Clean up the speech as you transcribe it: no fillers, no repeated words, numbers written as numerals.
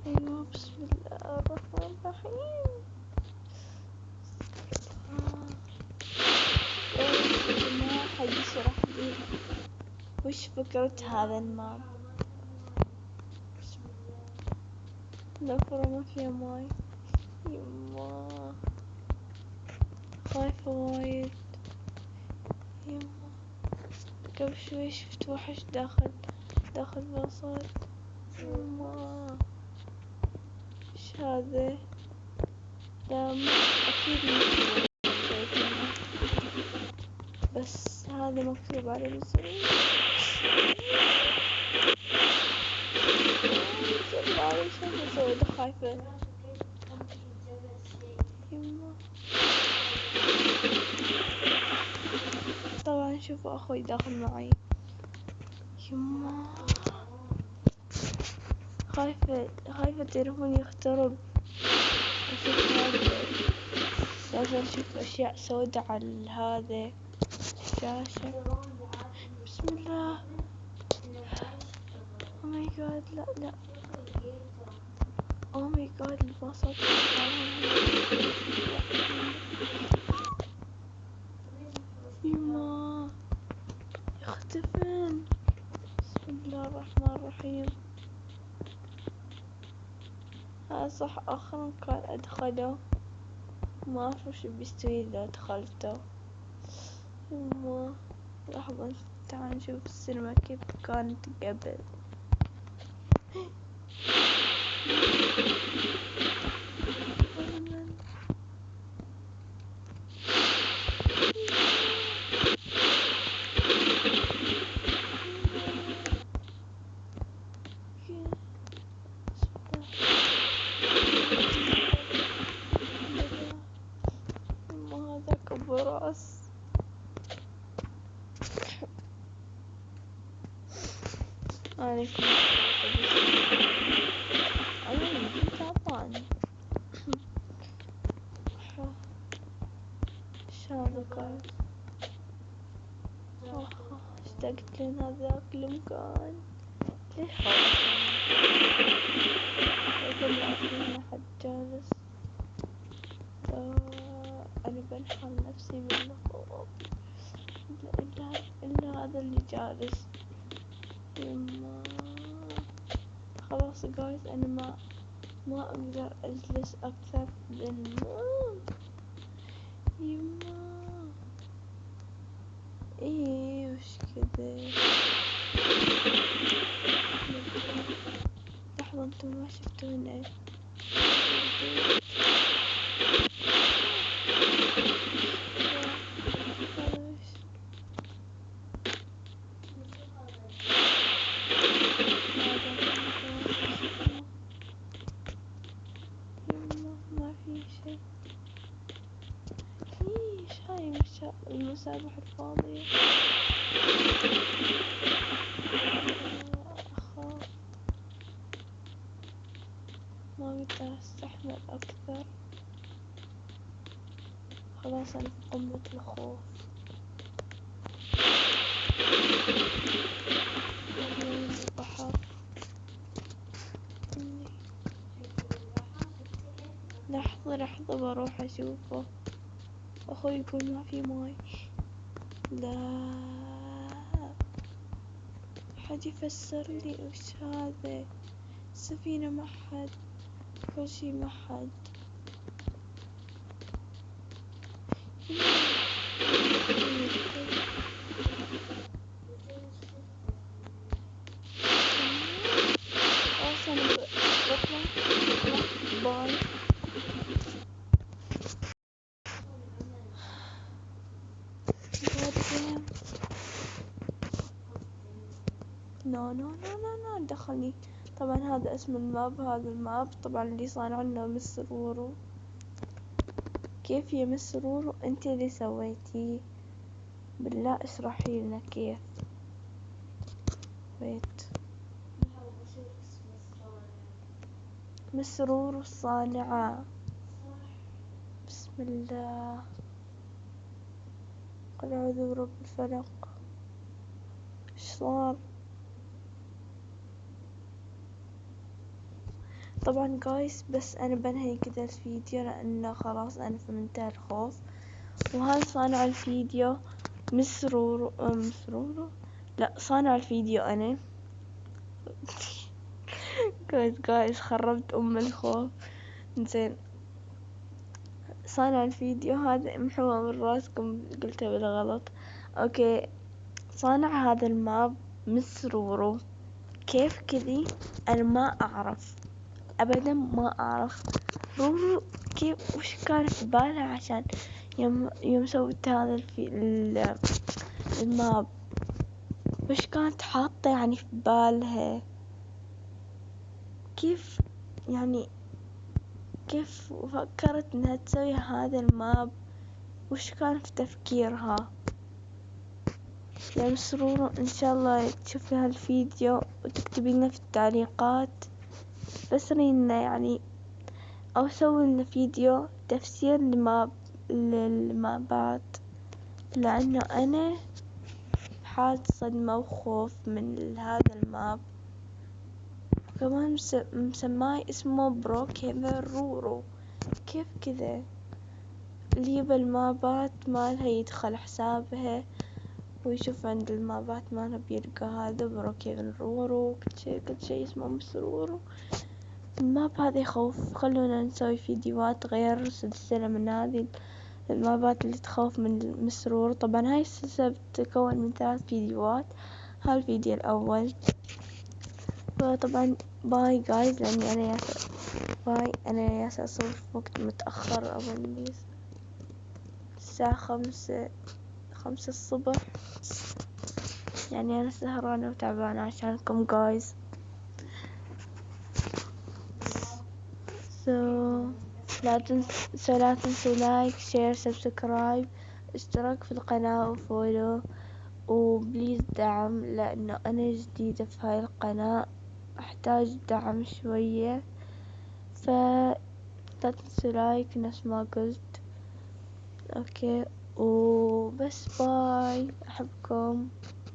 أيوة بسم الله الرحمن الرحيم. قولت يا جماعة حد يشرح لي وش فكرة هذا الماب. نفرة ما فيها ماي. يما خايفة وايد. يما قبل شوي شفت وحش داخل بلاصات. يما ايش هذا؟ لا اكيد مكتوب شايفينه، بس هذا مكتوب على بالزري. معليش هذا سويته خايفة. يما طبعا شوفوا اخوي داخل معي. يما خايفة تليفوني يخترب. اشوف هذا، لازم اشوف اشياء سودة على هذا الشاشة. بسم الله. او ماي جاد لا لا. او ماي جاد الباصات يما يختفن. بسم الله الرحمن الرحيم. ها صح اخرا كان ادخله، ما اعرف وش بيستوي اذا دخلته. يما لحظة تعال نشوف السينما كيف كانت قبل. هذاك ابو راس. عليكم انا يمكن تعبان. ايش هذا قال؟ اشتقت لين هذاك المكان. ليش يكون لا في هنا حد جالس. لا انا بنحل نفسي من الخوف. إلا هذا اللي جالس. يما خلاص جايز انا ما اقدر اجلس اكثر للموت. يما ايه وش كذا. لحظة انتم ما شفتوا هنا. ما في شيء. ايش هاي المسابح الفاضية. اخاف ما اقدر استحمل اكثر. خلاص انا في قمة الخوف. وين البحر. لحظة بروح اشوفه. اخوي يقول ما في ماي. لا حد يفسر لي وش هذا. سفينة ما حد، كل شي ما حد. اصلا بطلع باي. نو دخلني. طبعا هذا اسم الماب. هذا الماب طبعا اللي صانعنا مستر وورو. كيف يا مستر وورو انت اللي سويتيه؟ بالله اشرحي لنا كيف. ويت مستر وورو الصانعة. بسم الله. قل اعوذ برب الفلق. ايش صار؟ طبعا جايز بس انا بنهي كذا الفيديو لانه خلاص انا في منتهى الخوف. وهذا صانع الفيديو مسرور لا صانع الفيديو انا. جايز خربت الخوف. زين صانع الفيديو هذا امحوه من راسكم قلته بالغلط. اوكي صانع هذا الماب مسرورو. كيف كذي انا ما اعرف ابدا ما اعرف. رورو كيف وش كان في بالها عشان يوم سوت هذا الماب وش كانت حاطة يعني في بالها. كيف يعني كيف فكرت انها تسوي هذا الماب. وش كان في تفكيرها. يا مسرور ان شاء الله تشوفي هالفيديو وتكتبي لنا في التعليقات بسري لنا يعني او سوي لنا فيديو تفسير للمابات لانه انا حالة صدمة وخوف من هذا الماب. كمان مسماه اسمه بروكيفن رورو. كيف كذا اللي يبى المابات مالها يدخل حسابها ويشوف عند المابات مالها بيلقى هذا بروكيفن رورو كل شي اسمه مسرورو. الماب هذا يخوف. خلونا نسوي فيديوهات غير سلسلة من هذه المابات اللي تخوف من مسرور. طبعا هاي السلسلة بتتكون من 3 فيديوهات. هالفيديو الأول. فطبعا باي جايز لأني أنا ياسر باي أنا ياسر أصور في وقت متأخر أظن الساعة 5 الصبح. يعني أنا سهرانة وتعبانة عشانكم جايز. لا تنسوا لايك شير سبسكرايب اشتراك في القناة وفولو وبليز دعم لأنه أنا جديدة في هاي القناة أحتاج دعم شوية. لا تنسوا لايك نفس ما قلت. اوكي وبس باي احبكم.